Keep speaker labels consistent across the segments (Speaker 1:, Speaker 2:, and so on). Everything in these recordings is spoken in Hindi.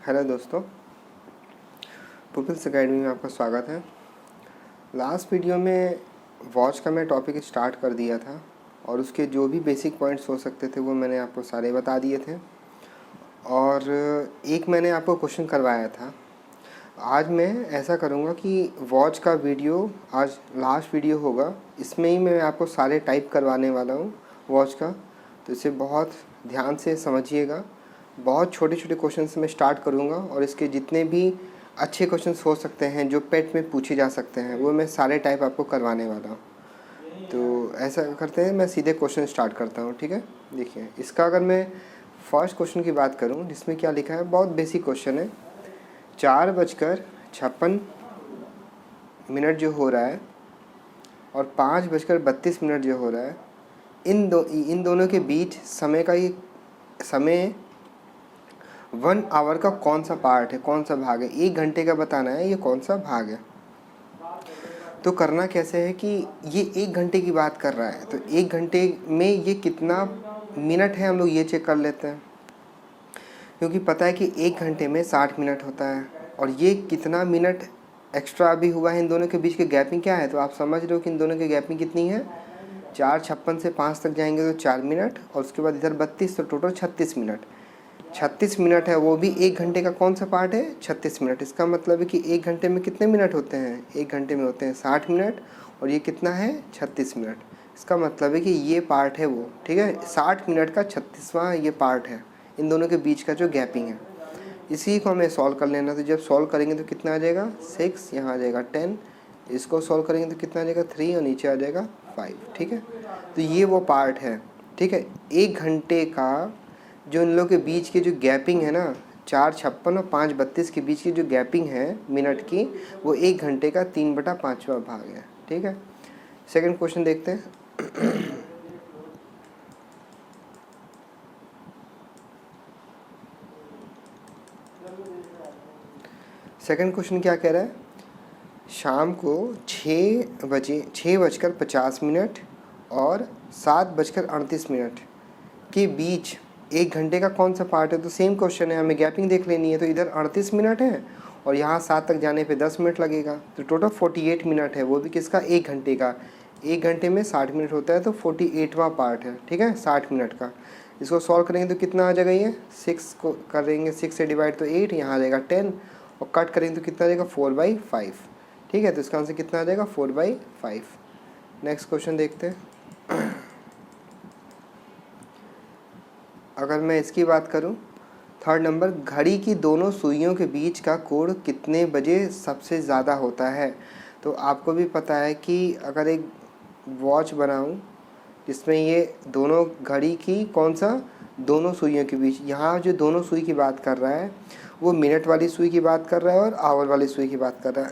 Speaker 1: हेलो दोस्तों, पुपिल्स अकेडमी में आपका स्वागत है। लास्ट वीडियो में वॉच का मैं टॉपिक स्टार्ट कर दिया था और उसके जो भी बेसिक पॉइंट्स हो सकते थे वो मैंने आपको सारे बता दिए थे और एक मैंने आपको क्वेश्चन करवाया था। आज मैं ऐसा करूँगा कि वॉच का वीडियो आज लास्ट वीडियो होगा, इसमें ही मैं आपको सारे टाइप करवाने वाला हूँ वॉच का, तो इसे बहुत ध्यान से समझिएगा। बहुत छोटे छोटे क्वेश्चन से मैं स्टार्ट करूँगा और इसके जितने भी अच्छे क्वेश्चंस हो सकते हैं जो पेट में पूछे जा सकते हैं वो मैं सारे टाइप आपको करवाने वाला हूँ। तो ऐसा करते हैं, मैं सीधे क्वेश्चन स्टार्ट करता हूँ। ठीक है, देखिए इसका अगर मैं फर्स्ट क्वेश्चन की बात करूँ जिसमें क्या लिखा है, बहुत बेसिक क्वेश्चन है। 4:56 जो हो रहा है और 5:32 जो हो रहा है, इन दोनों के बीच समय का ये समय 1 आवर का कौन सा पार्ट है, कौन सा भाग है। 1 घंटे का बताना है ये कौन सा भाग है। तो करना कैसे है कि ये 1 घंटे की बात कर रहा है, तो 1 घंटे में ये कितना मिनट है हम लोग ये चेक कर लेते हैं, क्योंकि पता है कि 1 घंटे में 60 मिनट होता है और ये कितना मिनट एक्स्ट्रा अभी हुआ है। इन दोनों के बीच की गैपिंग क्या है, तो आप समझ रहे हो कि इन दोनों की गैपिंग कितनी है। 4:56 से 5 तक जाएंगे तो 4 मिनट और उसके बाद इधर 32, तो टोटल 36 मिनट। 36 मिनट है, वो भी 1 घंटे का कौन सा पार्ट है, 36 मिनट। इसका मतलब है कि 1 घंटे में कितने मिनट होते हैं, 1 घंटे में होते हैं 60 मिनट और ये कितना है 36 मिनट। इसका मतलब है कि ये पार्ट है वो, ठीक है, 60 मिनट का 36वां ये पार्ट है इन दोनों के बीच का जो गैपिंग है। इसी को हमें सॉल्व कर लेना। तो जब सॉल्व करेंगे तो कितना आ जाएगा 6, यहाँ आ जाएगा 10, इसको सॉल्व करेंगे तो कितना आ जाएगा 3 और नीचे आ जाएगा 5। ठीक है, तो ये वो पार्ट है। ठीक है, 1 घंटे का जो इन लोग के बीच की जो गैपिंग है ना, 4:56 और 5:32 के बीच की जो गैपिंग है मिनट की, वो 1 घंटे का 3/5वां भाग है। ठीक है, सेकंड क्वेश्चन देखते हैं। सेकंड क्वेश्चन क्या कह रहा है, शाम को 6:50 और 7:38 के बीच 1 घंटे का कौन सा पार्ट है। तो सेम क्वेश्चन है, हमें गैपिंग देख लेनी है। तो इधर 38 मिनट है और यहाँ 7 तक जाने पे 10 मिनट लगेगा, तो टोटल 48 मिनट है, वो भी किसका, 1 घंटे का। 1 घंटे में 60 मिनट होता है तो 48वां पार्ट है। ठीक है, 60 मिनट का। इसको सॉल्व करेंगे तो कितना आ जाएगा, ये 6 को करेंगे, 6 से डिवाइड तो 8, यहाँ आ जाएगा 10 और कट करेंगे तो कितना आ जाएगा 4/5। ठीक है, तो इसका आंसर कितना आ जाएगा 4/5। नेक्स्ट क्वेश्चन देखते हैं। अगर मैं इसकी बात करूं, थर्ड नंबर, घड़ी की दोनों सुइयों के बीच का कोण कितने बजे सबसे ज़्यादा होता है। तो आपको भी पता है कि अगर एक वॉच बनाऊं जिसमें ये दोनों घड़ी की कौन सा, दोनों सुइयों के बीच, यहाँ जो दोनों सुई की बात कर रहा है वो मिनट वाली सुई की बात कर रहा है और आवर वाली सुई की बात कर रहा है।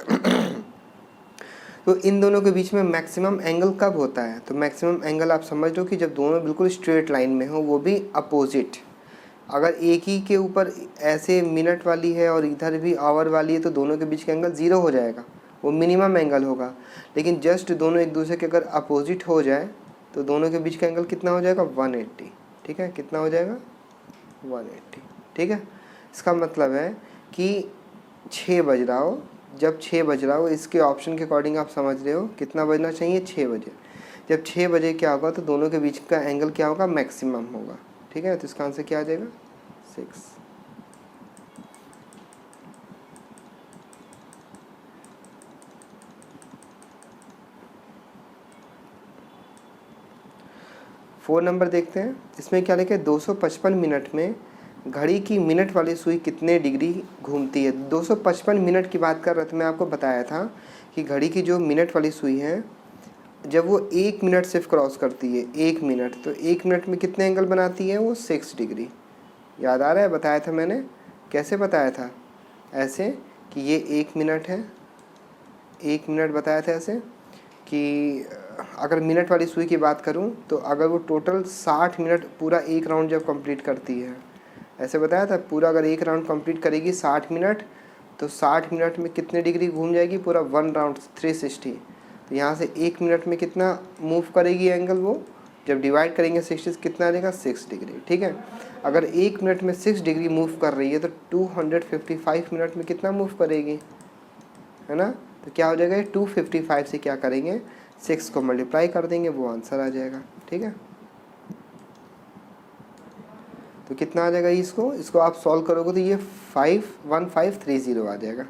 Speaker 1: तो इन दोनों के बीच में मैक्सिमम एंगल कब होता है, तो मैक्सिमम एंगल आप समझ लो कि जब दोनों बिल्कुल स्ट्रेट लाइन में हो, वो भी अपोजिट। अगर एक ही के ऊपर ऐसे मिनट वाली है और इधर भी आवर वाली है तो दोनों के बीच का एंगल 0 हो जाएगा, वो मिनिमम एंगल होगा। लेकिन जस्ट दोनों एक दूसरे के अगर अपोजिट हो जाए तो दोनों के बीच का एंगल कितना हो जाएगा 180। ठीक है, कितना हो जाएगा 180। ठीक है, इसका मतलब है कि 6 बज रहा हो, जब 6 बज रहा हो, इसके ऑप्शन के अकॉर्डिंग आप समझ रहे हो कितना बजना चाहिए 6 बजे। जब 6 बजे क्या होगा तो दोनों के बीच का एंगल क्या होगा, मैक्सिमम होगा। ठीक है, तो इसका आंसर क्या आ जाएगा 6। फोर नंबर देखते हैं, इसमें क्या लिखा है, 255 मिनट में घड़ी की मिनट वाली सुई कितने डिग्री घूमती है। 255 मिनट की बात कर रहा था, मैं आपको बताया था कि घड़ी की जो मिनट वाली सुई है जब वो 1 मिनट सिर्फ क्रॉस करती है, 1 मिनट, तो 1 मिनट में कितने एंगल बनाती है वो 6 डिग्री। याद आ रहा है, बताया था मैंने, कैसे बताया था, ऐसे कि ये 1 मिनट है, 1 मिनट बताया था ऐसे कि अगर मिनट वाली सुई की बात करूं तो अगर वो टोटल 60 मिनट पूरा एक राउंड जब कंप्लीट करती है, ऐसे बताया था, पूरा अगर एक राउंड कंप्लीट करेगी 60 मिनट तो 60 मिनट में कितने डिग्री घूम जाएगी, पूरा 1 राउंड 360। तो यहाँ से 1 मिनट में कितना मूव करेगी एंगल, वो जब डिवाइड करेंगे 60 से कितना आ जाएगा 6 डिग्री, ठीक है। अगर 1 मिनट में 6 डिग्री मूव कर रही है तो 255 मिनट में कितना मूव करेगी, है ना। तो क्या हो जाएगा 255 से क्या करेंगे 6 को मल्टीप्लाई कर देंगे, वो आंसर आ जाएगा, ठीक है। तो कितना आ जाएगा इसको आप सॉल्व करोगे तो ये 51530 आ जाएगा।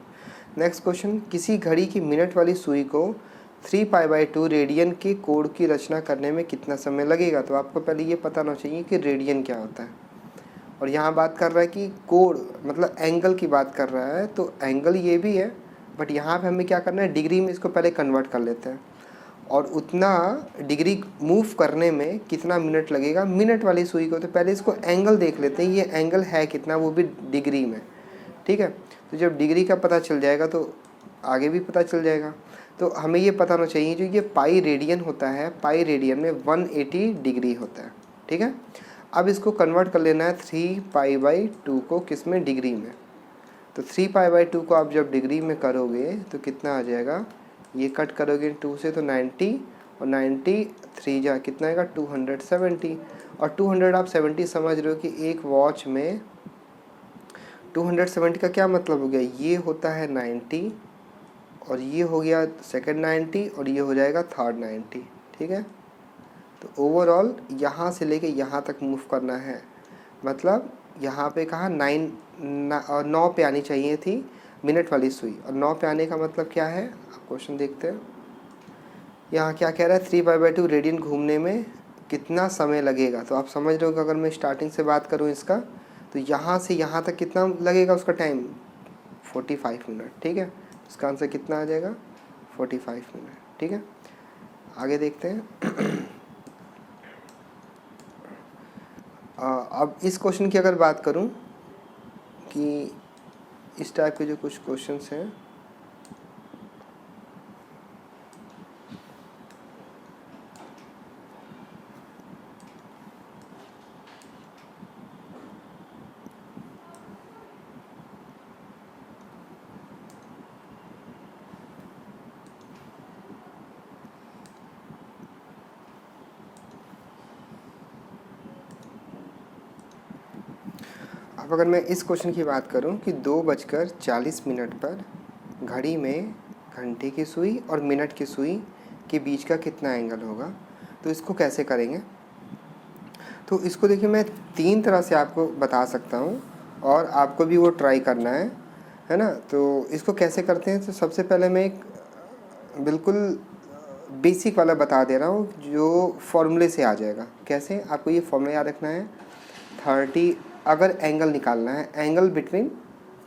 Speaker 1: नेक्स्ट क्वेश्चन, किसी घड़ी की मिनट वाली सुई को 3π/2 रेडियन के कोड की रचना करने में कितना समय लगेगा। तो आपको पहले ये पता होना चाहिए कि रेडियन क्या होता है, और यहाँ बात कर रहा है कि कोड मतलब एंगल की बात कर रहा है, तो एंगल ये भी है, बट यहाँ पे हमें क्या करना है डिग्री में इसको पहले कन्वर्ट कर लेते हैं, और उतना डिग्री मूव करने में कितना मिनट लगेगा मिनट वाली सुई को। तो पहले इसको एंगल देख लेते हैं, ये एंगल है कितना, वो भी डिग्री में, ठीक है। तो जब डिग्री का पता चल जाएगा तो आगे भी पता चल जाएगा। तो हमें ये पता होना चाहिए जो ये पाई रेडियन होता है, पाई रेडियन में 180 डिग्री होता है, ठीक है। अब इसको कन्वर्ट कर लेना है 3π/2 को किस में, डिग्री में। तो 3π/2 को आप जब डिग्री में करोगे तो कितना आ जाएगा, ये कट करोगे 2 से तो 90, और 90 3 जा कितना आएगा 270, और 200 आप 70 समझ रहे हो कि एक वॉच में 270 का क्या मतलब हो गया, ये होता है 90, और ये हो गया सेकंड 90, और ये हो जाएगा थर्ड 90, ठीक है। तो ओवरऑल यहाँ से लेके यहाँ तक मूव करना है, मतलब यहाँ पे कहा 9 पे आनी चाहिए थी मिनट वाली सुई, और 9 पे आने का मतलब क्या है, आप क्वेश्चन देखते हैं। यहाँ क्या कह रहा है 3π/2 रेडियन घूमने में कितना समय लगेगा। तो आप समझ रहे हो कि अगर मैं स्टार्टिंग से बात करूँ इसका, तो यहाँ से यहाँ तक कितना लगेगा उसका टाइम 45 मिनट, ठीक है। इसका आंसर कितना आ जाएगा 45 मिनट, ठीक है। आगे देखते हैं। अब इस क्वेश्चन की अगर बात करूं कि इस टाइप के जो कुछ क्वेश्चंस हैं, अब अगर मैं इस क्वेश्चन की बात करूं कि 2:40 पर घड़ी में घंटे की सुई और मिनट की सुई के बीच का कितना एंगल होगा, तो इसको कैसे करेंगे। तो इसको देखिए मैं 3 तरह से आपको बता सकता हूं, और आपको भी वो ट्राई करना है ना। तो इसको कैसे करते हैं, तो सबसे पहले मैं एक बिल्कुल बेसिक वाला बता दे रहा हूँ जो फॉर्मूले से आ जाएगा। कैसे, आपको ये फॉर्मूला याद रखना है 30, अगर एंगल निकालना है, angle between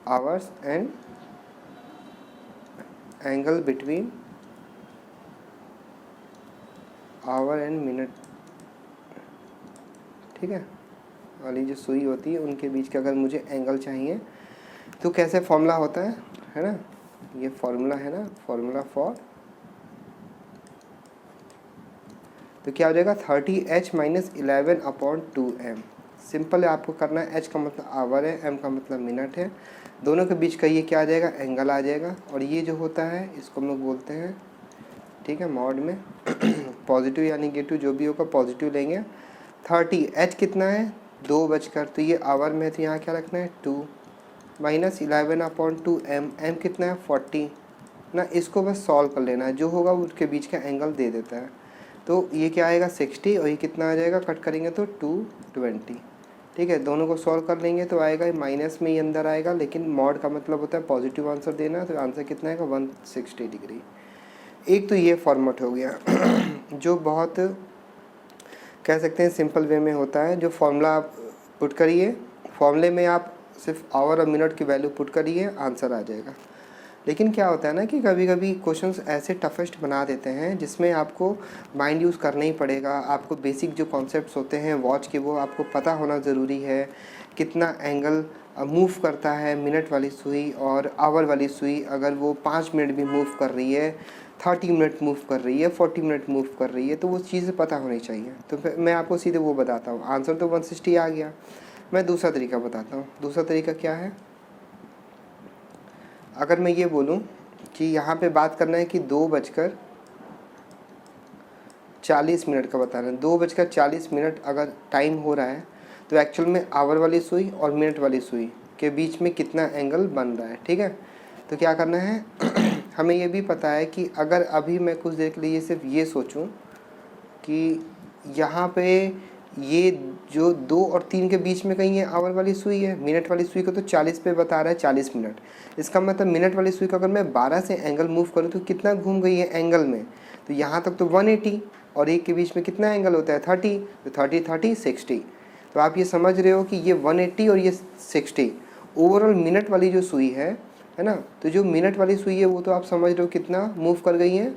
Speaker 1: hours and angle between our and minute, ठीक है। वाली जो सुई होती है उनके बीच का अगर मुझे एंगल चाहिए तो कैसे फॉर्मूला होता है ना, ये फॉर्मूला है ना, फॉर्मूला फॉर, तो क्या हो जाएगा 30h - 11/2m। सिंपल है, आपको करना है, h का मतलब आवर है, m का मतलब मिनट है, दोनों के बीच का ये क्या आ जाएगा एंगल आ जाएगा, और ये जो होता है इसको हम लोग बोलते हैं, ठीक है, मॉड में पॉजिटिव या निगेटिव जो भी होगा पॉजिटिव लेंगे। 30, h कितना है 2 तो ये आवर में है, तो यहाँ क्या रखना है 2 - 11/2m, m कितना है 40 ना। इसको बस सॉल्व कर लेना है, जो होगा उसके बीच का एंगल दे देता है। तो ये क्या आएगा 60, और ये कितना आ जाएगा, कट करेंगे तो 220, ठीक है। दोनों को सॉल्व कर लेंगे तो आएगा माइनस में ही अंदर आएगा, लेकिन मॉड का मतलब होता है पॉजिटिव आंसर देना, तो आंसर कितना आएगा 160 डिग्री। एक तो ये फॉर्मेट हो गया जो बहुत कह सकते हैं सिंपल वे में होता है। जो फॉर्मूला आप पुट करिए, फॉर्मूले में आप सिर्फ आवर और मिनट की वैल्यू पुट करिए, आंसर आ जाएगा। लेकिन क्या होता है ना कि कभी कभी क्वेश्चंस ऐसे टफेस्ट बना देते हैं जिसमें आपको माइंड यूज़ करना ही पड़ेगा। आपको बेसिक जो कॉन्सेप्ट्स होते हैं वॉच के वो आपको पता होना ज़रूरी है, कितना एंगल मूव करता है मिनट वाली सुई और आवर वाली सुई। अगर वो 5 मिनट भी मूव कर रही है, 30 मिनट मूव कर रही है, 40 मिनट मूव कर रही है, तो वो चीज़ें पता होनी चाहिए। तो फिर मैं आपको सीधे वो बताता हूँ, आंसर तो 160 आ गया। मैं दूसरा तरीका बताता हूँ। दूसरा तरीका क्या है, अगर मैं ये बोलूं कि यहाँ पे बात करना है कि 2:40 40 मिनट का बता रहे हैं, 2:40 अगर टाइम हो रहा है तो एक्चुअल में आवर वाली सुई और मिनट वाली सुई के बीच में कितना एंगल बन रहा है। ठीक है, तो क्या करना है हमें ये भी पता है कि अगर अभी मैं कुछ देर के लिए सिर्फ ये सोचूं कि यहाँ पे ये जो 2 और 3 के बीच में कहीं ये आवर वाली सुई है, मिनट वाली सुई को तो 40 पे बता रहा है 40 मिनट, इसका मतलब मिनट वाली सुई को अगर मैं 12 से एंगल मूव करूँ तो कितना घूम गई है एंगल में, तो यहाँ तक तो 180 और एक के बीच में कितना एंगल होता है 30, तो 30 60। तो आप ये समझ रहे हो कि ये 180 और ये 60 ओवरऑल मिनट वाली जो सुई है ना, तो जो मिनट वाली सुई है वो तो आप समझ रहे हो कितना मूव कर गई है,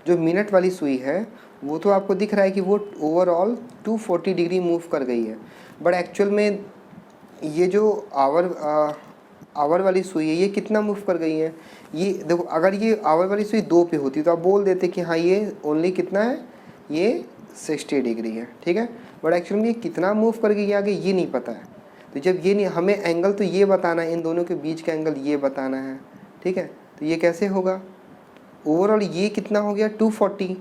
Speaker 1: जो मिनट वाली सुई है वो तो आपको दिख रहा है कि वो ओवरऑल 240 डिग्री मूव कर गई है। बट एक्चुअल में ये जो आवर वाली सुई है ये कितना मूव कर गई है, ये देखो अगर ये आवर वाली सुई 2 पे होती तो आप बोल देते कि हाँ ये ओनली कितना है, ये 60 डिग्री है। ठीक है, बट एक्चुअल में ये कितना मूव कर गई आगे ये नहीं पता है। तो जब ये नहीं, हमें एंगल तो ये बताना है, इन दोनों के बीच का एंगल ये बताना है। ठीक है, तो ये कैसे होगा, ओवरऑल ये कितना हो गया 240,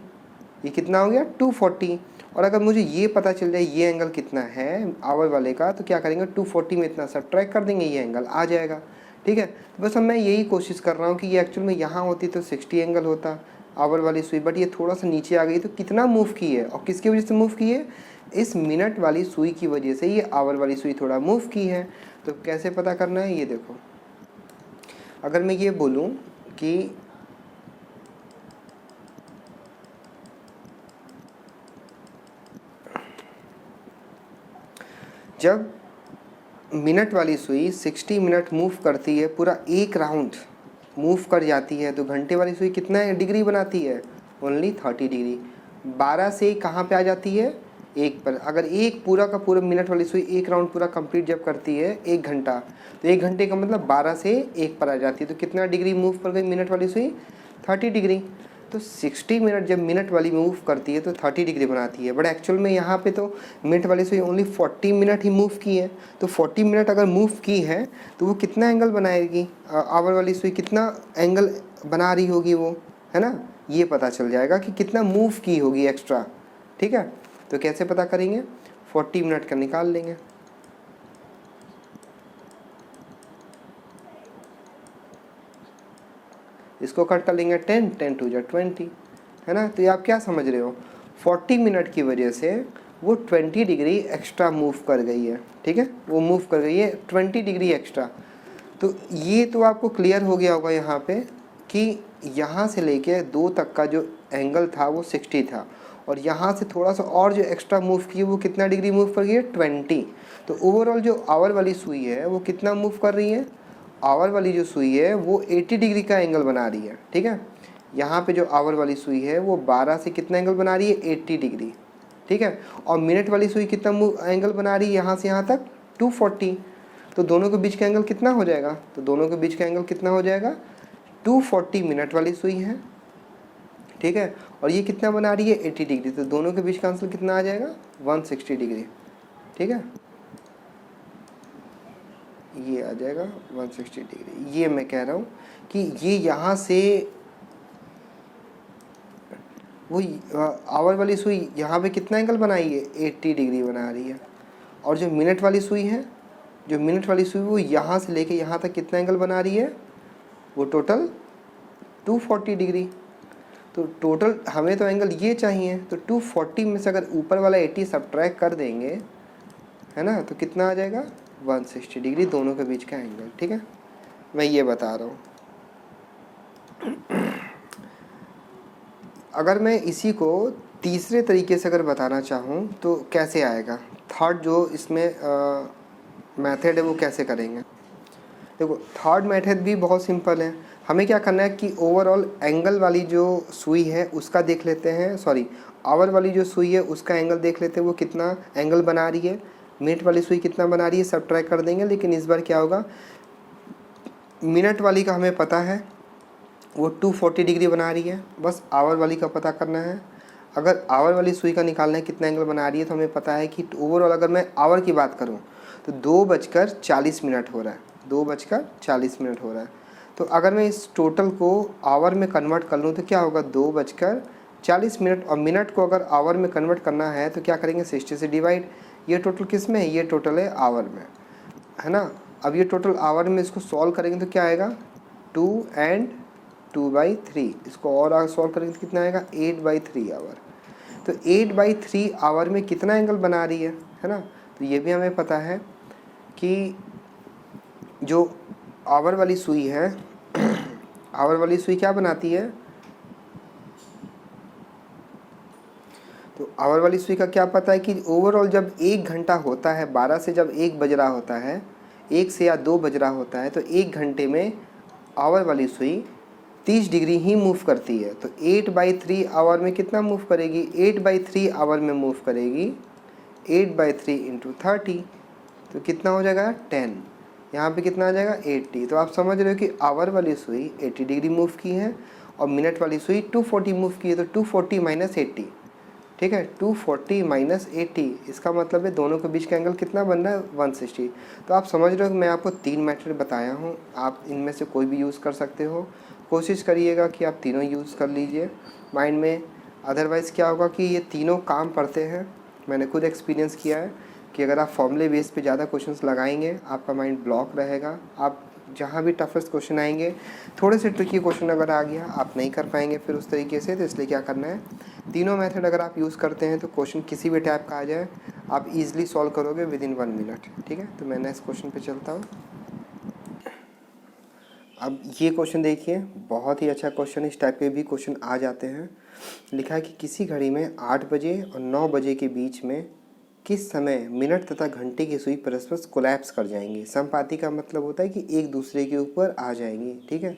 Speaker 1: ये कितना हो गया 240, और अगर मुझे ये पता चल जाए ये एंगल कितना है आवर वाले का तो क्या करेंगे 240 में इतना सब्ट्रैक्ट कर देंगे, ये एंगल आ जाएगा। ठीक है, तो बस अब मैं यही कोशिश कर रहा हूँ कि ये एक्चुअल में यहाँ होती तो 60 एंगल होता आवर वाली सुई, बट ये थोड़ा सा नीचे आ गई तो कितना मूव की है और किसकी वजह से मूव की है, इस मिनट वाली सुई की वजह से ये आवर वाली सुई थोड़ा मूव की है। तो कैसे पता करना है, ये देखो अगर मैं ये बोलूँ कि जब मिनट वाली सुई 60 मिनट मूव करती है, पूरा एक राउंड मूव कर जाती है, तो घंटे वाली सुई कितना डिग्री बनाती है, ओनली 30 डिग्री। 12 से कहाँ पे आ जाती है, 1 पर। अगर एक पूरा का पूरा मिनट वाली सुई एक राउंड पूरा कंप्लीट जब करती है 1 घंटा, तो 1 घंटे का मतलब 12 से 1 पर आ जाती है, तो कितना डिग्री मूव कर गई मिनट वाली सुई, 30 डिग्री। तो 60 मिनट जब मिनट वाली मूव करती है तो 30 डिग्री बनाती है, बट एक्चुअल में यहाँ पे तो मिनट वाली सुई ओनली 40 मिनट ही मूव की है, तो 40 मिनट अगर मूव की है तो वो कितना एंगल बनाएगी, आवर वाली सुई कितना एंगल बना रही होगी वो, है ना, ये पता चल जाएगा कि कितना मूव की होगी एक्स्ट्रा। ठीक है, तो कैसे पता करेंगे, 40 मिनट का निकाल लेंगे, इसको कट कर लेंगे 10, 10 2 20, है ना। तो ये आप क्या समझ रहे हो, 40 मिनट की वजह से वो 20 डिग्री एक्स्ट्रा मूव कर गई है। ठीक है, वो मूव कर गई है 20 डिग्री एक्स्ट्रा। तो ये तो आपको क्लियर हो गया होगा यहाँ पे कि यहाँ से लेके 2 तक का जो एंगल था वो 60 था, और यहाँ से थोड़ा सा और जो एक्स्ट्रा मूव की वो कितना डिग्री मूव कर गई है, 20। तो ओवरऑल जो आवर वाली सुई है वो कितना मूव कर रही है, आवर वाली जो सुई है वो 80 डिग्री का एंगल बना रही है। ठीक है, यहाँ पे जो आवर वाली सुई है वो 12 से कितना एंगल बना रही है, 80 डिग्री। ठीक है, और मिनट वाली सुई कितना एंगल बना रही है, यहाँ से यहाँ तक 240। तो दोनों के बीच का एंगल कितना हो जाएगा, तो दोनों के बीच का एंगल कितना हो जाएगा, 240 मिनट वाली सुई है। ठीक है, और ये कितना बना रही है, 80 डिग्री, तो दोनों के बीच का आंसर कितना आ जाएगा, 160 डिग्री। ठीक है, ये आ जाएगा 160 डिग्री। ये मैं कह रहा हूँ कि ये यहाँ से वो आवर वाली सुई यहाँ पे कितना एंगल बनाई है, 80 डिग्री बना रही है, और जो मिनट वाली सुई है, जो मिनट वाली सुई वो यहाँ से लेके यहाँ तक कितना एंगल बना रही है, वो टोटल 240 डिग्री। तो टोटल हमें तो एंगल ये चाहिए, तो 240 में से अगर ऊपर वाला 80 सब्ट्रैक्ट कर देंगे, है ना, तो कितना आ जाएगा, 160 डिग्री दोनों के बीच का एंगल। ठीक है, मैं ये बता रहा हूँ। अगर मैं इसी को तीसरे तरीके से अगर बताना चाहूँ तो कैसे आएगा, थर्ड जो इसमें मेथड है वो कैसे करेंगे। देखो थर्ड मेथड भी बहुत सिंपल है, हमें क्या करना है कि ओवरऑल एंगल वाली जो सुई है उसका देख लेते हैं, सॉरी आवर वाली जो सुई है उसका एंगल देख लेते हैं वो कितना एंगल बना रही है, मिनट वाली सुई कितना बना रही है, सब ट्राई कर देंगे। लेकिन इस बार क्या होगा, मिनट वाली का हमें पता है वो 240 डिग्री बना रही है, बस आवर वाली का पता करना है। अगर आवर वाली सुई का निकालना है कितना एंगल बना रही है, तो हमें पता है कि ओवरऑल अगर मैं आवर की बात करूं तो 2:40 हो रहा है, 2:40 हो रहा है। तो तो अगर मैं इस टोटल को आवर में कन्वर्ट कर लूँ तो क्या होगा, 2:40 और मिनट को अगर आवर में कन्वर्ट करना है तो क्या करेंगे, 60 से डिवाइड। ये टोटल किस में है, ये टोटल है आवर में, है ना। अब ये टोटल आवर में इसको सॉल्व करेंगे तो क्या आएगा, 2 and 2/3। इसको और आगे सॉल्व करेंगे तो कितना आएगा, 8/3 आवर। तो 8/3 आवर में कितना एंगल बना रही है ना। तो ये भी हमें पता है कि जो आवर वाली सुई है आवर वाली सुई क्या बनाती है, तो आवर वाली सुई का क्या पता है कि ओवरऑल जब 1 घंटा होता है, 12 से जब 1 बज रहा होता है, 1 से या 2 बज रहा होता है, तो 1 घंटे में आवर वाली सुई 30 डिग्री ही मूव करती है। तो 8/3 आवर में कितना मूव करेगी, 8/3 आवर में मूव करेगी 8/3 × 30, तो कितना हो जाएगा 10। यहाँ पे कितना आ जाएगा 80। तो आप समझ रहे हो कि आवर वाली सुई 80 डिग्री मूव की है और मिनट वाली सुई 240 मूव की है। तो 240 - 80, ठीक है, 240 - 80, इसका मतलब है दोनों के बीच का एंगल कितना बन रहा है, 160। तो आप समझ रहे हो कि मैं आपको 3 मेथड बताया हूँ, आप इनमें से कोई भी यूज़ कर सकते हो। कोशिश करिएगा कि आप तीनों यूज़ कर लीजिए माइंड में। अदरवाइज़ क्या होगा कि ये तीनों काम पड़ते हैं, मैंने खुद एक्सपीरियंस किया है कि अगर आप फॉर्मूले बेस पे ज़्यादा क्वेश्चंस लगाएंगे आपका माइंड ब्लॉक रहेगा। आप जहाँ भी टफेस्ट क्वेश्चन आएंगे, थोड़े से ट्रिकी क्वेश्चन अगर आ गया आप नहीं कर पाएंगे फिर उस तरीके से। तो इसलिए क्या करना है, तीनों मेथड अगर आप यूज़ करते हैं तो क्वेश्चन किसी भी टाइप का आ जाए आप इजीली सॉल्व करोगे विदिन 1 मिनट। ठीक है, तो मैं नेक्स्ट क्वेश्चन पे चलता हूँ। अब ये क्वेश्चन देखिए, बहुत ही अच्छा क्वेश्चन, इस टाइप के भी क्वेश्चन आ जाते हैं। लिखा है कि किसी घड़ी में 8 बजे और 9 बजे के बीच में किस समय मिनट तथा घंटे की सुई परस्पर कोलैप्स कर जाएंगी। समपाती का मतलब होता है कि एक दूसरे के ऊपर आ जाएंगी, ठीक है,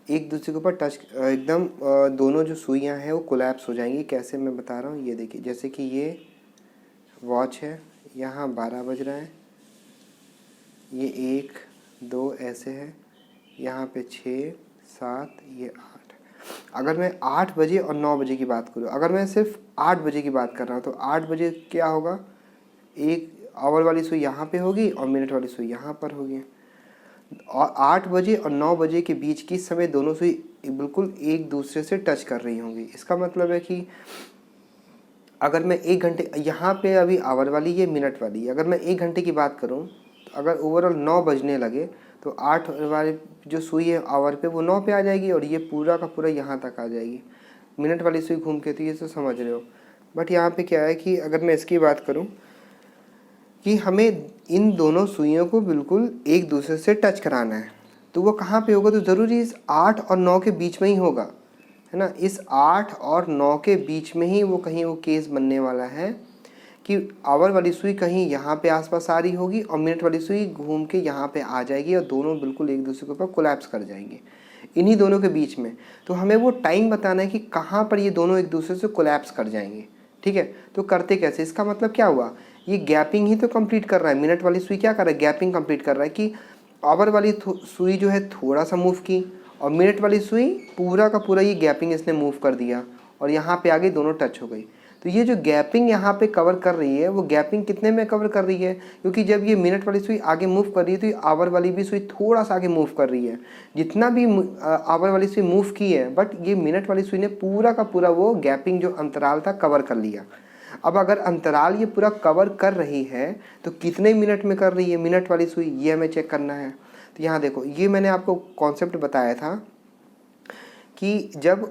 Speaker 1: एक दूसरे के ऊपर टच एकदम दोनों जो सुइयां हैं वो कोलैप्स हो जाएंगी। कैसे मैं बता रहा हूँ, ये देखिए, जैसे कि ये वॉच है, यहाँ 12 बज रहा है, ये 1 2 ऐसे है, यहाँ पे 6 7 ये 8। अगर मैं 8 बजे और 9 बजे की बात करूँ, अगर मैं सिर्फ 8 बजे की बात कर रहा हूँ तो 8 बजे क्या होगा, एक आवर वाली सुई यहाँ पे होगी और मिनट वाली सुई यहाँ पर होगी। और 8 बजे और 9 बजे के बीच किस समय दोनों सुई बिल्कुल एक दूसरे से टच कर रही होंगी। इसका मतलब है कि अगर मैं 1 घंटे, यहाँ पे अभी आवर वाली, ये मिनट वाली, अगर मैं 1 घंटे की बात करूँ तो अगर ओवरऑल 9 बजने लगे तो 8 वाली जो सुई है आवर पे वो 9 पे आ जाएगी और ये पूरा का पूरा यहाँ तक आ जाएगी। मिनट वाली सुई घूम के, तो ये तो समझ रहे हो। बट यहाँ पे क्या है कि अगर मैं इसकी बात करूँ कि हमें इन दोनों सुइयों को बिल्कुल एक दूसरे से टच कराना है, तो वो कहाँ पे होगा, तो ज़रूरी इस 8 और 9 के बीच में ही होगा, है ना। इस 8 और 9 के बीच में ही वो कहीं वो केस बनने वाला है कि आवर वाली सुई कहीं यहाँ पे आसपास आ रही होगी और मिनट वाली सुई घूम के यहाँ पे आ जाएगी और दोनों बिल्कुल एक दूसरे के ऊपर कोलैप्स कर जाएंगे इन्हीं दोनों के बीच में। तो हमें वो टाइम बताना है कि कहाँ पर ये दोनों एक दूसरे से कोलैप्स कर जाएंगे, ठीक है। तो करते कैसे, इसका मतलब क्या हुआ, ये गैपिंग ही तो कंप्लीट कर रहा है। मिनट वाली सुई क्या कर रहा है, गैपिंग कंप्लीट कर रहा है कि आवर वाली सुई जो है थोड़ा सा मूव की और मिनट वाली सुई पूरा का पूरा ये गैपिंग इसने मूव कर दिया और यहाँ पे आगे दोनों टच हो गई। तो ये जो गैपिंग यहाँ पे कवर कर रही है वो गैपिंग कितने में कवर कर रही है, क्योंकि जब ये मिनट वाली सुई आगे मूव कर रही है तो ये आवर वाली भी सुई थोड़ा सा आगे मूव कर रही है। जितना भी आवर वाली सुई मूव की है, बट ये मिनट वाली सुई ने पूरा का पूरा वो गैपिंग जो अंतराल था कवर कर लिया। अब अगर अंतराल ये पूरा कवर कर रही है तो कितने मिनट में कर रही है मिनट वाली सुई, ये हमें चेक करना है। तो यहाँ देखो, ये मैंने आपको कॉन्सेप्ट बताया था कि जब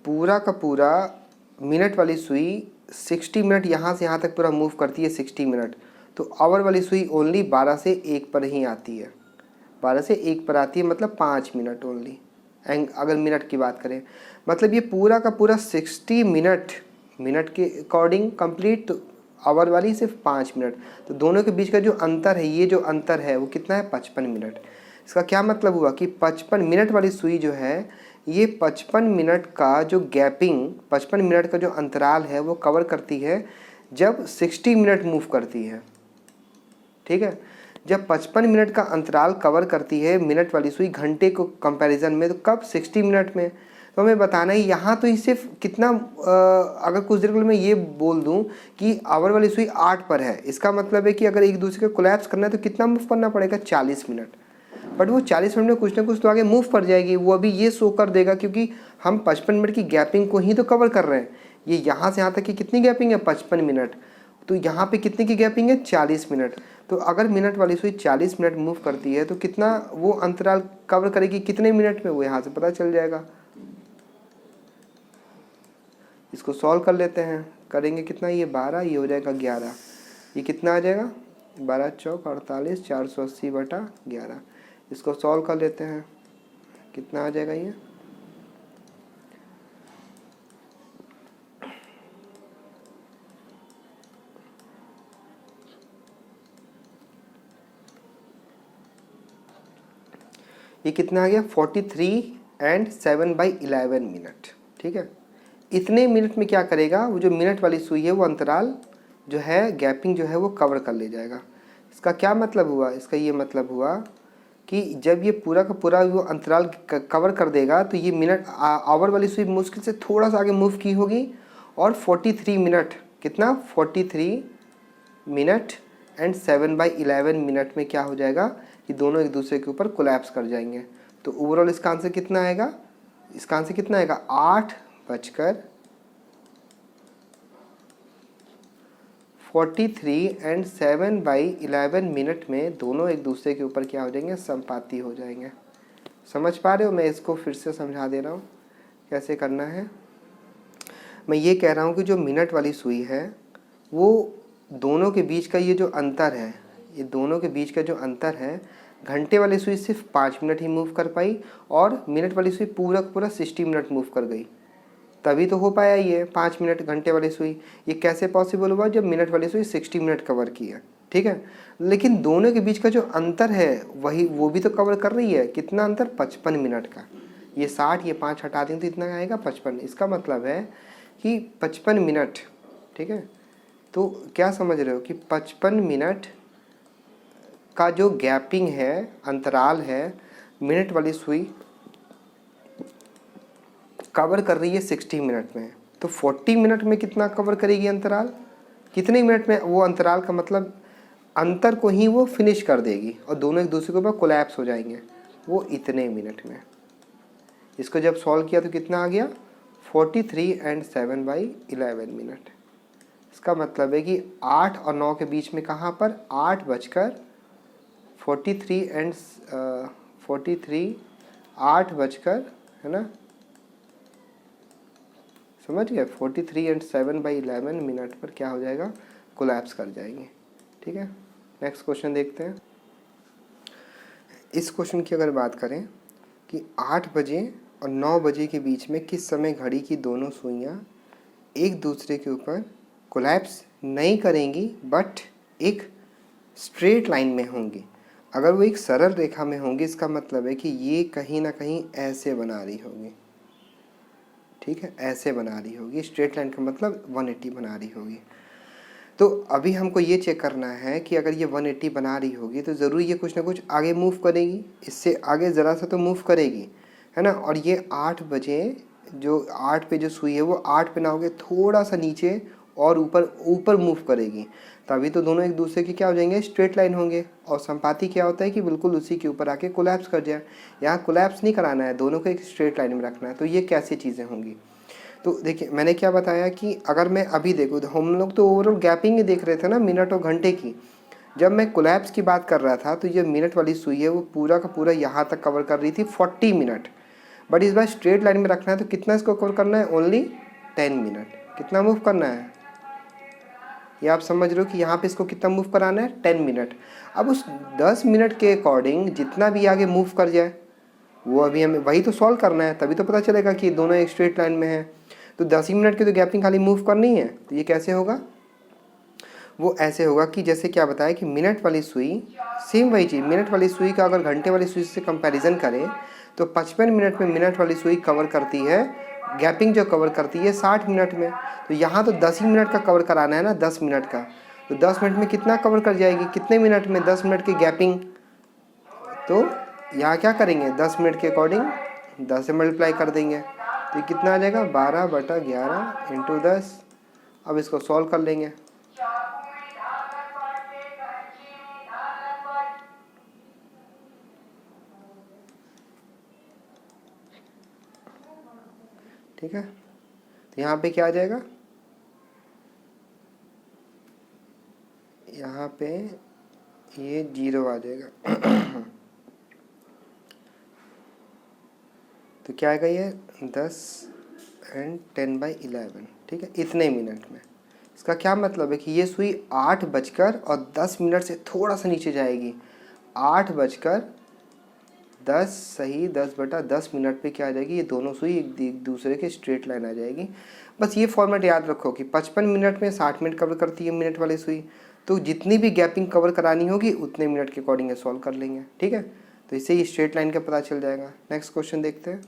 Speaker 1: पूरा का पूरा मिनट वाली सुई 60 मिनट यहाँ से यहाँ तक पूरा मूव करती है 60 मिनट, तो आवर वाली सुई ओनली 12 से 1 पर ही आती है, 12 से 1 पर आती है, मतलब 5 मिनट ओनली। एंड अगर मिनट की बात करें, मतलब ये पूरा का पूरा 60 मिनट के अकॉर्डिंग कंप्लीट, तो आवर वाली सिर्फ 5 मिनट। तो दोनों के बीच का जो अंतर है, ये जो अंतर है वो कितना है, 55 मिनट। इसका क्या मतलब हुआ कि 55 मिनट वाली सुई जो है ये 55 मिनट का जो गैपिंग, 55 मिनट का जो अंतराल है वो कवर करती है जब 60 मिनट मूव करती है, ठीक है। जब 55 मिनट का अंतराल कवर करती है मिनट वाली सुई घंटे को कंपैरिजन में, तो कब, 60 मिनट में। तो हमें बताना है यहाँ तो ये सिर्फ कितना, अगर कुछ देर के लिए मैं ये बोल दूँ कि आवर वाली सुई 8 पर है, इसका मतलब है कि अगर एक दूसरे को कोलैप्स करना है तो कितना मूव करना पड़ेगा, 40 मिनट। बट वो 40 मिनट में कुछ ना कुछ तो आगे मूव कर जाएगी, वो अभी ये शो कर देगा क्योंकि हम 55 मिनट की गैपिंग को ही तो कवर कर रहे हैं। ये यहाँ से यहाँ तक की कितनी गैपिंग है, 55 मिनट, तो यहाँ पे कितने की गैपिंग है, 40 मिनट। तो अगर मिनट वाली सुई 40 मिनट मूव करती है तो कितना वो अंतराल कवर करेगी, कितने मिनट में, वो यहाँ से पता चल जाएगा। इसको सॉल्व कर लेते हैं, करेंगे कितना, ये 12, ये हो जाएगा 11, ये कितना आ जाएगा, 12 चौक 48, 480/11। इसको सॉल्व कर लेते हैं, कितना आ जाएगा ये कितना आ गया, 43 and 7/11 मिनट। ठीक है, इतने मिनट में क्या करेगा, वो जो मिनट वाली सुई है वो अंतराल जो है, गैपिंग जो है वो कवर कर ले जाएगा। इसका क्या मतलब हुआ, इसका ये मतलब हुआ कि जब ये पूरा का पूरा वो अंतराल कवर कर देगा तो ये मिनट आवर वाली सुई मुश्किल से थोड़ा सा आगे मूव की होगी, और 43 मिनट, कितना, 43 मिनट एंड 7/11 मिनट में क्या हो जाएगा कि दोनों एक दूसरे के ऊपर कोलैप्स कर जाएंगे। तो ओवरऑल इसका आंसर कितना आएगा, इसका आंसर कितना आएगा, 8:43 एंड 7/11 मिनट में दोनों एक दूसरे के ऊपर क्या हो जाएंगे, संपाती हो जाएंगे। समझ पा रहे हो, मैं इसको फिर से समझा दे रहा हूँ कैसे करना है। मैं ये कह रहा हूँ कि जो मिनट वाली सुई है वो दोनों के बीच का ये जो अंतर है, ये दोनों के बीच का जो अंतर है, घंटे वाली सुई सिर्फ 5 मिनट ही मूव कर पाई और मिनट वाली सुई पूरा पूरा 60 मिनट मूव कर गई, तभी तो हो पाया ये 5 मिनट घंटे वाली सुई। ये कैसे पॉसिबल हुआ, जब मिनट वाली सुई 60 मिनट कवर की है। ठीक है, लेकिन दोनों के बीच का जो अंतर है वही वो भी तो कवर कर रही है, कितना अंतर, 55 मिनट का। ये 60, ये 5 हटा दें तो इतना आएगा 55। इसका मतलब है कि 55 मिनट, ठीक है, तो क्या समझ रहे हो कि 55 मिनट का जो गैपिंग है, अंतराल है, मिनट वाली सुई कवर कर रही है 60 मिनट में, तो 40 मिनट में कितना कवर करेगी अंतराल, कितने मिनट में, वो अंतराल का मतलब अंतर को ही वो फिनिश कर देगी और दोनों एक दूसरे के ऊपर कोलैप्स हो जाएंगे, वो इतने मिनट में। इसको जब सॉल्व किया तो कितना आ गया, 43 एंड 7/11 मिनट। इसका मतलब है कि 8 और 9 के बीच में कहाँ पर, 8:43 एंड 43, 8 बजकर, है ना, समझ गए, 43 एंड 7/11 मिनट पर क्या हो जाएगा, कोलैप्स कर जाएंगे। ठीक है, नेक्स्ट क्वेश्चन देखते हैं। इस क्वेश्चन की अगर बात करें कि 8 बजे और 9 बजे के बीच में किस समय घड़ी की दोनों सुइयां एक दूसरे के ऊपर कोलैप्स नहीं करेंगी बट एक स्ट्रेट लाइन में होंगी। अगर वो एक सरल रेखा में होंगी इसका मतलब है कि ये कहीं ना कहीं ऐसे बना रही होगी। ठीक है, ऐसे बना रही होगी, स्ट्रेट लाइन का मतलब 180 बना रही होगी। तो अभी हमको ये चेक करना है कि अगर ये 180 बना रही होगी तो ज़रूर ये कुछ ना कुछ आगे मूव करेगी, इससे आगे ज़रा सा तो मूव करेगी, है ना। और ये 8 बजे जो 8 पे जो सुई है वो 8 पे ना होके थोड़ा सा नीचे और ऊपर मूव करेगी, तभी तो दोनों एक दूसरे के क्या हो जाएंगे, स्ट्रेट लाइन होंगे। और संपाती क्या होता है कि बिल्कुल उसी के ऊपर आके कोलैप्स कर जाए। यहाँ कोलैप्स नहीं कराना है, दोनों को एक स्ट्रेट लाइन में रखना है। तो ये कैसी चीज़ें होंगी, तो देखिए मैंने क्या बताया कि अगर मैं अभी देखूँ तो हम लोग तो ओवरऑल गैपिंग ही देख रहे थे ना, मिनट और घंटे की। जब मैं कोलैप्स की बात कर रहा था तो ये मिनट वाली सुई है वो पूरा का पूरा यहाँ तक कवर कर रही थी 40 मिनट, बट इस बार स्ट्रेट लाइन में रखना है तो कितना इसको कवर करना है, ओनली 10 मिनट। कितना मूव करना है, ये आप समझ रहे हो कि यहाँ पे इसको कितना मूव कराना है, 10 मिनट। अब उस 10 मिनट के अकॉर्डिंग जितना भी आगे मूव कर जाए वो अभी हमें वही तो सॉल्व करना है, तभी तो पता चलेगा कि दोनों एक स्ट्रेट लाइन में है। तो 10 ही मिनट की तो गैपिंग खाली मूव करनी है, तो ये कैसे होगा, वो ऐसे होगा कि जैसे क्या बताया कि मिनट वाली सुई, सेम वही चीज़, मिनट वाली सुई का अगर घंटे वाली सुई से कंपैरिजन करें तो 55 मिनट में मिनट वाली सुई कवर करती है, गैपिंग जो कवर करती है 60 मिनट में। तो यहाँ तो 10 ही मिनट का कवर कराना है ना, 10 मिनट का, तो 10 मिनट में कितना कवर कर जाएगी, कितने मिनट में, 10 मिनट की गैपिंग। तो यहाँ क्या करेंगे, 10 मिनट के अकॉर्डिंग 10 से मल्टीप्लाई कर देंगे, तो कितना आ जाएगा, 12/11 इंटू 10। अब इसको सॉल्व कर लेंगे। ठीक है, तो यहाँ पे क्या आ जाएगा, यहाँ पे ये 0 आ जाएगा। तो क्या आएगा ये 10 एंड 10/11, ठीक है, इतने मिनट में। इसका क्या मतलब है कि ये सुई 8:10 से थोड़ा सा नीचे जाएगी। 8:10 सही 10/10 पे क्या आ जाएगी, ये दोनों सुई एक दूसरे के स्ट्रेट लाइन आ जाएगी। बस ये फॉर्मेट याद रखो कि 55 मिनट में 60 मिनट कवर करती है मिनट वाली सुई, तो जितनी भी गैपिंग कवर करानी होगी उतने मिनट के अकॉर्डिंग सॉल्व कर लेंगे, ठीक है। तो इससे ही स्ट्रेट लाइन का पता चल जाएगा। नेक्स्ट क्वेश्चन देखते हैं।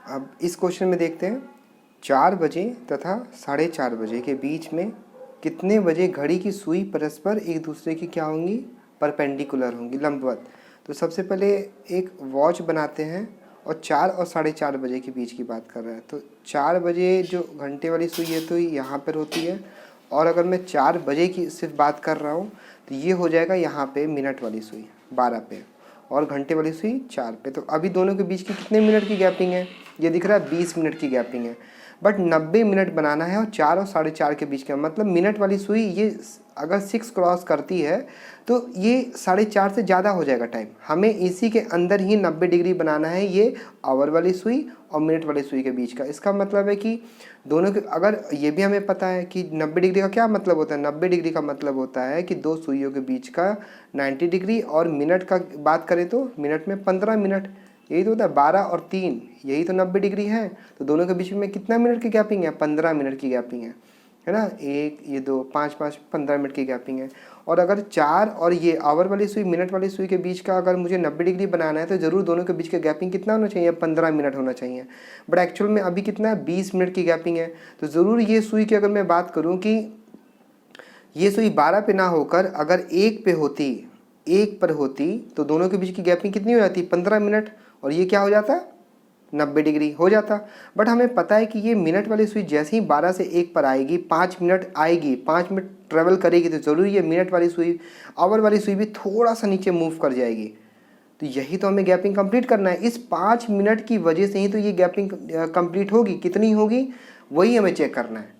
Speaker 1: अब इस क्वेश्चन में देखते हैं 4 बजे तथा 4:30 बजे के बीच में कितने बजे घड़ी की सुई परस्पर एक दूसरे की क्या होंगी, परपेंडिकुलर होंगी, लंबवत। तो सबसे पहले एक वॉच बनाते हैं और 4 और 4:30 बजे के बीच की बात कर रहा है। तो 4 बजे जो घंटे वाली सुई है तो यहाँ पर होती है, और अगर मैं 4 बजे की सिर्फ बात कर रहा हूँ तो ये हो जाएगा यहाँ पे मिनट वाली सुई 12 पे, और घंटे वाली सुई 4 पे। तो अभी दोनों के बीच की कितने मिनट की गैपिंग है, ये दिख रहा है 20 मिनट की गैपिंग है। बट 90 मिनट बनाना है और 4 और 4:30 के बीच का, मतलब मिनट वाली सुई ये अगर 6 क्रॉस करती है तो ये 4:30 से ज़्यादा हो जाएगा टाइम। हमें इसी के अंदर ही 90 डिग्री बनाना है, ये आवर वाली सुई और मिनट वाली सुई के बीच का। इसका मतलब है कि दोनों के, अगर ये भी हमें पता है कि 90 डिग्री का क्या मतलब होता है, 90 डिग्री का मतलब होता है कि दो सुइयों के बीच का 90 डिग्री, और मिनट का बात करें तो मिनट में 15 मिनट, यही तो होता है 12 और 3, यही तो 90 डिग्री है। तो दोनों के बीच में कितना मिनट की गैपिंग है, 15 मिनट की गैपिंग है ना। 1 ये 2 5 5 15 मिनट की गैपिंग है। और अगर 4 और ये आवर वाली सुई मिनट वाली सुई के बीच का अगर मुझे 90 डिग्री बनाना है तो ज़रूर दोनों के बीच का गैपिंग कितना होना चाहिए, 15 मिनट होना चाहिए। बट एक्चुअल में अभी कितना है, 20 मिनट की गैपिंग है। तो ज़रूर ये सुई की अगर मैं बात करूँ कि ये सुई 12 पे ना होकर अगर 1 पे होती, 1 पर होती, तो दोनों के बीच की गैपिंग कितनी हो जाती, 15 मिनट, और ये क्या हो जाता, 90 डिग्री हो जाता। बट हमें पता है कि ये मिनट वाली सुई जैसे ही 12 से 1 पर आएगी, 5 मिनट आएगी, 5 मिनट ट्रेवल करेगी, तो ज़रूर ये मिनट वाली सुई आवर वाली सुई भी थोड़ा सा नीचे मूव कर जाएगी। तो यही तो हमें गैपिंग कंप्लीट करना है। इस 5 मिनट की वजह से ही तो ये गैपिंग कंप्लीट होगी, कितनी होगी वही हमें चेक करना है।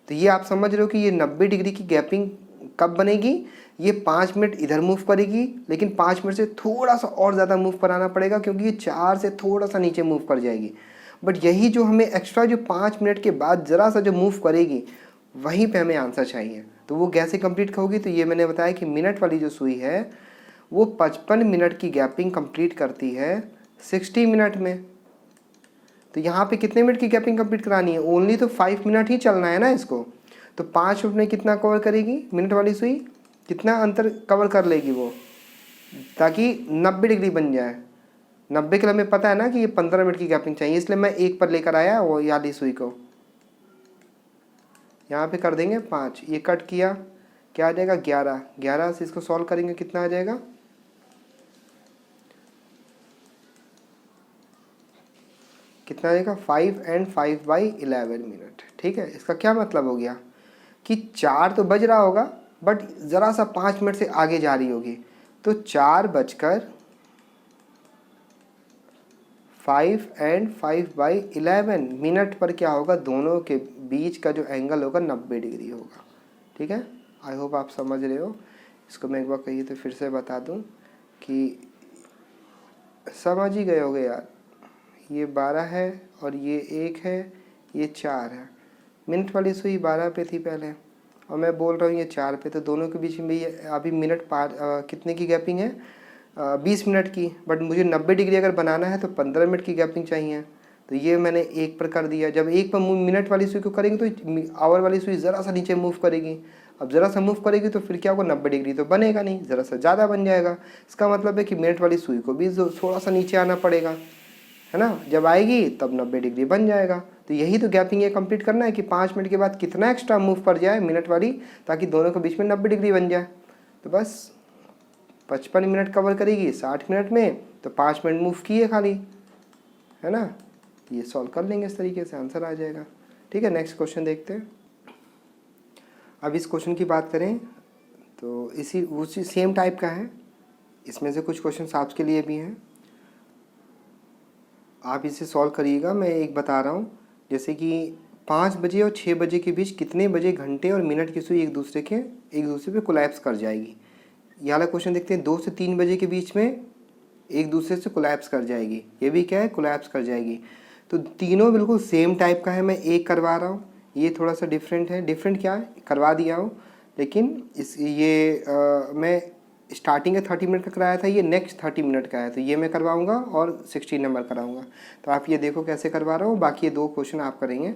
Speaker 1: तो ये आप समझ रहे हो कि ये 90 डिग्री की गैपिंग कब बनेगी, ये 5 मिनट इधर मूव करेगी, लेकिन 5 मिनट से थोड़ा सा और ज़्यादा मूव कराना पड़ेगा क्योंकि ये 4 से थोड़ा सा नीचे मूव कर जाएगी। बट यही जो हमें एक्स्ट्रा जो 5 मिनट के बाद ज़रा सा जो मूव करेगी, वहीं पे हमें आंसर चाहिए। तो वो कैसे कंप्लीट होगी, तो ये मैंने बताया कि मिनट वाली जो सुई है वो 55 मिनट की गैपिंग कंप्लीट करती है 60 मिनट में। तो यहाँ पे कितने मिनट की गैपिंग कंप्लीट करानी है, ओनली तो 5 मिनट ही चलना है ना इसको। तो 5 मिनट में कितना कवर करेगी मिनट वाली सुई, कितना अंतर कवर कर लेगी वो, ताकि 90 डिग्री बन जाए। 90 के लिए हमें पता है ना कि ये 15 मिनट की गैपिंग चाहिए, इसलिए मैं 1 पर लेकर आया वो वाली सुई को। यहाँ पे कर देंगे 5, ये कट किया, क्या आ जाएगा 11, 11 से इसको सॉल्व करेंगे कितना आ जाएगा, कितना आ जाएगा 5 एंड 5/11 मिनट। ठीक है, इसका क्या मतलब हो गया कि 4 तो बज रहा होगा बट ज़रा सा 5 मिनट से आगे जा रही होगी। तो 4:05 एंड 5/11 मिनट पर क्या होगा, दोनों के बीच का जो एंगल होगा 90 डिग्री होगा। ठीक है, आई होप आप समझ रहे हो। इसको मैं एक बार कहिए तो फिर से बता दूं कि समझ ही गए होगे यार। ये 12 है और ये 1 है, ये 4 है। मिनट वाली सुई 12 पे थी पहले और मैं बोल रहा हूँ ये 4 पे, तो दोनों के बीच में ये अभी मिनट कितने की गैपिंग है, 20 मिनट की। बट मुझे 90 डिग्री अगर बनाना है तो 15 मिनट की गैपिंग चाहिए। तो ये मैंने 1 पर कर दिया। जब 1 पर मिनट वाली सुई को करेंगे तो आवर वाली सुई ज़रा सा नीचे मूव करेगी। अब ज़रा सा मूव करेगी तो फिर क्या होगा, 90 डिग्री तो बनेगा नहीं, ज़रा सा ज़्यादा बन जाएगा। इसका मतलब है कि मिनट वाली सुई को भी थोड़ा सा नीचे आना पड़ेगा, है ना। जब आएगी तब 90 डिग्री बन जाएगा। तो यही तो गैपिंग ये कंप्लीट करना है कि 5 मिनट के बाद कितना एक्स्ट्रा मूव कर जाए मिनट वाली, ताकि दोनों के बीच में 90 डिग्री बन जाए। तो बस 55 मिनट कवर करेगी 60 मिनट में, तो 5 मिनट मूव किए खाली, है ना। ये सॉल्व कर लेंगे, इस तरीके से आंसर आ जाएगा। ठीक है, नेक्स्ट क्वेश्चन देखते हैं। अब इस क्वेश्चन की बात करें तो उसी सेम टाइप का है, इसमें से कुछ क्वेश्चन आपके लिए भी हैं। आप इसे सॉल्व करिएगा। मैं एक बता रहा हूँ, जैसे कि 5 बजे और 6 बजे के बीच कितने बजे घंटे और मिनट की सुई एक दूसरे पे कोलैप्स कर जाएगी। ये वाला क्वेश्चन देखते हैं, 2 से 3 बजे के बीच में एक दूसरे से कोलैप्स कर जाएगी। ये भी क्या है, कोलैप्स कर जाएगी। तो तीनों बिल्कुल सेम टाइप का है, मैं एक करवा रहा हूँ। ये थोड़ा सा डिफरेंट है। डिफरेंट क्या है, करवा दिया हूँ, लेकिन मैं स्टार्टिंग का 30 मिनट का कराया था, ये नेक्स्ट 30 मिनट का है, तो ये मैं करवाऊँगा और 16 नंबर कराऊँगा। तो आप ये देखो कैसे करवा रहा हूँ। बाकी ये 2 क्वेश्चन आप करेंगे।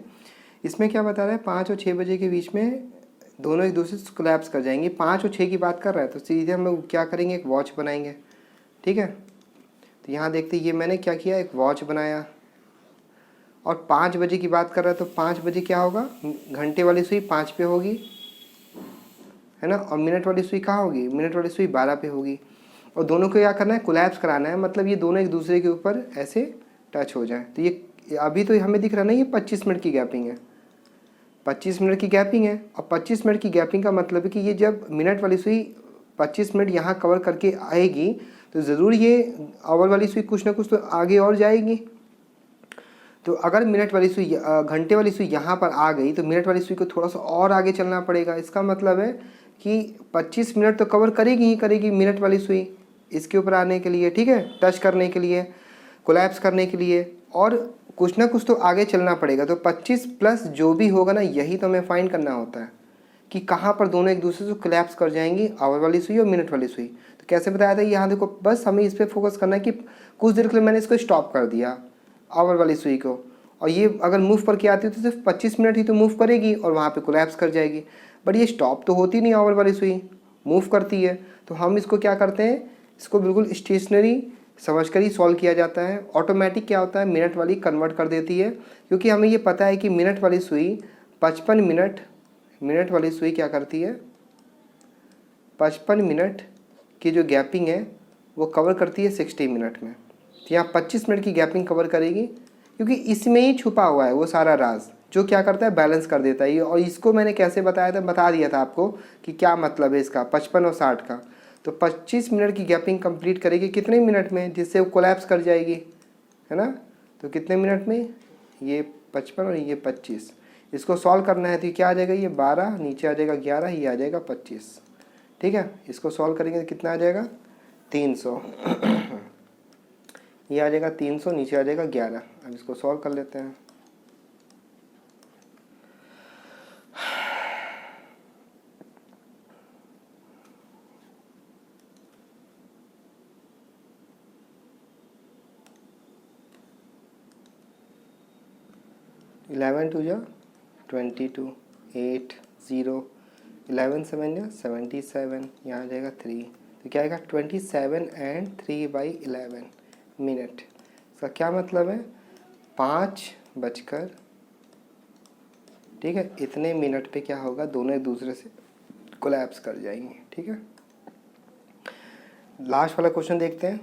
Speaker 1: इसमें क्या बता रहा है, 5 और 6 बजे के बीच में दोनों एक दूसरे से कोलैप्स कर जाएंगे। 5 और 6 की बात कर रहा है, तो सीधे हम लोग क्या करेंगे, एक वॉच बनाएंगे। ठीक है, तो यहाँ देखते ये मैंने क्या किया, एक वॉच बनाया। और 5 बजे की बात कर रहा है, तो 5 बजे क्या होगा, घंटे वाली सुई 5 पे होगी, है ना, और मिनट वाली सुई कहाँ होगी, मिनट वाली सुई 12 पे होगी। और दोनों को क्या करना है, कोलैप्स कराना है, मतलब ये दोनों एक दूसरे के ऊपर ऐसे टच हो जाए। तो ये अभी तो हमें दिख रहा है ना, ये 25 मिनट की गैपिंग है, 25 मिनट की गैपिंग है। और 25 मिनट की गैपिंग का मतलब है कि ये जब मिनट वाली सुई 25 मिनट यहाँ कवर करके आएगी, तो ज़रूर ये आवर वाली सुई कुछ ना कुछ तो आगे और जाएगी। तो अगर मिनट वाली सुई घंटे वाली सुई यहाँ पर आ गई, तो मिनट वाली सुई को थोड़ा सा और आगे चलना पड़ेगा। इसका मतलब है कि 25 मिनट तो कवर करेगी ही करेगी मिनट वाली सुई इसके ऊपर आने के लिए, ठीक है, टच करने के लिए, कोलैप्स करने के लिए, और कुछ ना कुछ तो आगे चलना पड़ेगा। तो 25 प्लस जो भी होगा ना, यही तो हमें फाइंड करना होता है कि कहाँ पर दोनों एक दूसरे से कोलैप्स कर जाएंगी, आवर वाली सुई और मिनट वाली सुई। तो कैसे बताया था, यहाँ देखो, बस हमें इस पर फोकस करना है कि कुछ देर के लिए मैंने इसको स्टॉप कर दिया, आवर वाली सुई को, और ये अगर मूव करके आती है तो सिर्फ 25 मिनट ही तो मूव करेगी और वहाँ पे कोलैप्स कर जाएगी। बट ये स्टॉप तो होती नहीं, आवर वाली सुई मूव करती है। तो हम इसको क्या करते हैं, इसको बिल्कुल स्टेशनरी समझ कर ही सॉल्व किया जाता है। ऑटोमेटिक क्या होता है, मिनट वाली कन्वर्ट कर देती है, क्योंकि हमें ये पता है कि मिनट वाली सुई 55 मिनट, मिनट वाली सुई क्या करती है, 55 मिनट की जो गैपिंग है वो कवर करती है 60 मिनट में। तो यहाँ 25 मिनट की गैपिंग कवर करेगी, क्योंकि इसमें ही छुपा हुआ है वो सारा राज, जो क्या करता है, बैलेंस कर देता है। और इसको मैंने कैसे बताया था, बता दिया था आपको कि क्या मतलब है इसका 55 और 60 का। तो 25 मिनट की गैपिंग कंप्लीट करेगी कितने मिनट में, जिससे वो कोलैप्स कर जाएगी, है ना। तो कितने मिनट में, ये 55 और ये 25, इसको सॉल्व करना है। तो क्या आ जाएगा, ये 12, नीचे आ जाएगा 11, ये आ जाएगा 25। ठीक है, इसको सॉल्व करेंगे तो कितना आ जाएगा, 300 ये आ जाएगा 300, नीचे आ जाएगा 11। अब इसको सॉल्व कर लेते हैं। इलेवन टू जा 22, 8 0, 11 7 जा 77, यहाँ आ जाएगा 3। तो क्या आएगा, 27 and 3/11 मिनट। इसका क्या मतलब है, 5 बजकर, ठीक है, इतने मिनट पे क्या होगा, दोनों एक दूसरे से कोलैप्स कर जाएंगे। ठीक है, लास्ट वाला क्वेश्चन देखते हैं।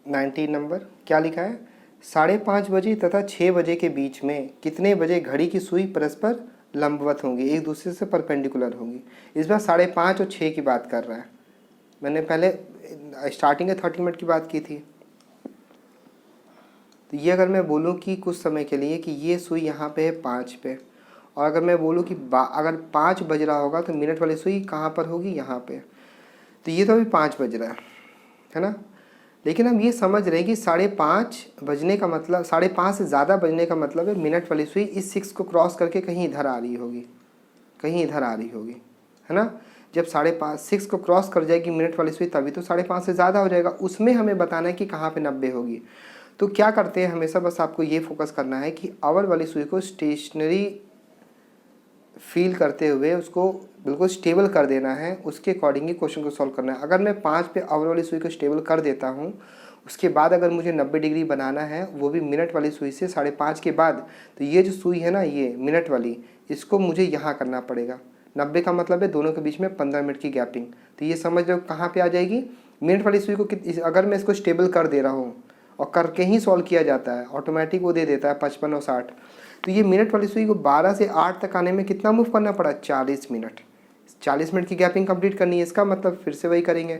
Speaker 1: 19 नंबर क्या लिखा है, 5:30 बजे तथा 6 बजे के बीच में कितने बजे घड़ी की सुई परस्पर लंबवत होंगी, एक दूसरे से परपेंडिकुलर होंगी। इस बार 5:30 और 6 की बात कर रहा है। मैंने पहले स्टार्टिंग के 30 मिनट की बात की थी। तो ये अगर मैं बोलूँ कि कुछ समय के लिए कि ये सुई यहाँ पे है 5 पे, और अगर मैं बोलूँ कि अगर 5 बज रहा होगा तो मिनट वाली सुई कहाँ पर होगी, यहाँ पे। तो ये तो अभी 5 बज रहा है ना। लेकिन हम ये समझ रहे हैं कि 5:30 बजने का मतलब, 5:30 से ज़्यादा बजने का मतलब है मिनट वाली सुई इस 6 को क्रॉस करके कहीं इधर आ रही होगी, कहीं इधर आ रही होगी, है ना। जब 5:30 6 को क्रॉस कर जाएगी मिनट वाली सुई, तभी तो 5:30 से ज़्यादा हो जाएगा। उसमें हमें बताना है कि कहाँ पे 90 होगी। तो क्या करते हैं, हमेशा बस आपको ये फोकस करना है कि आवर वाली सुई को स्टेशनरी फील करते हुए उसको बिल्कुल स्टेबल कर देना है, उसके अकॉर्डिंग ही क्वेश्चन को सॉल्व करना है। अगर मैं 5 पे आवर वाली सुई को स्टेबल कर देता हूँ, उसके बाद अगर मुझे 90 डिग्री बनाना है, वो भी मिनट वाली सुई से 5:30 के बाद, तो ये जो सुई है ना, ये मिनट वाली, इसको मुझे यहाँ करना पड़ेगा। 90 का मतलब है दोनों के बीच में 15 मिनट की गैपिंग। तो ये समझ लो कहाँ पे आ जाएगी, मिनट वाली सुई को अगर मैं इसको स्टेबल कर दे रहा हूँ, और करके ही सॉल्व किया जाता है, ऑटोमेटिक वो दे देता है 55 और 60। तो ये मिनट वाली सुई को 12 से 8 तक आने में कितना मूव करना पड़ा, 40 मिनट। 40 मिनट की गैपिंग कंप्लीट करनी है। इसका मतलब फिर से वही करेंगे,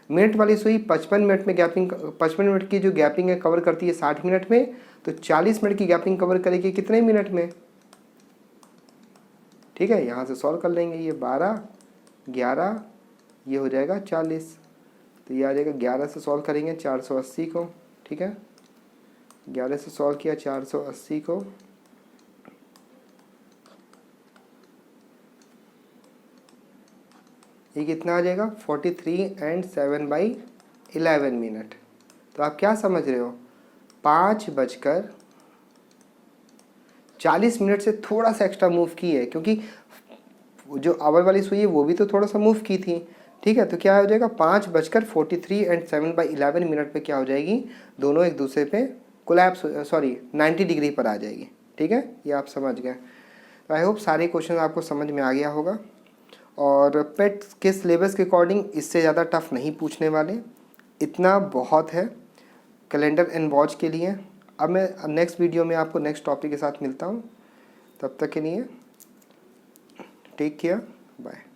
Speaker 1: मिनट वाली सुई 55 मिनट की जो गैपिंग है कवर करती है 60 मिनट में, तो 40 मिनट की गैपिंग कवर करेगी कितने मिनट में? ठीक है, यहाँ से सॉल्व कर लेंगे। ये 12, 11, ये हो जाएगा 40, तो ये आ जाएगा 11 से सॉल्व करेंगे 480 को। ठीक है, 11 से सॉल्व किया 480 को, ये कितना आ जाएगा 43 एंड 7/11 मिनट। तो आप क्या समझ रहे हो, 5:40 से थोड़ा सा एक्स्ट्रा मूव की है, क्योंकि जो आवर वाली सुई है वो भी तो थोड़ा सा मूव की थी। ठीक है, तो क्या हो जाएगा 5:43 एंड 7/11 मिनट पे क्या हो जाएगी, दोनों एक दूसरे पे कोलैप्स, सॉरी 90 डिग्री पर आ जाएगी। ठीक है, ये आप समझ गए। तो आई होप सारे क्वेश्चन आपको समझ में आ गया होगा। और पेट के सिलेबस के अकॉर्डिंग इससे ज़्यादा टफ नहीं पूछने वाले, इतना बहुत है कैलेंडर एंड वॉच के लिए। अब मैं नेक्स्ट वीडियो में आपको नेक्स्ट टॉपिक के साथ मिलता हूँ, तब तक के लिए टेक केयर, बाय।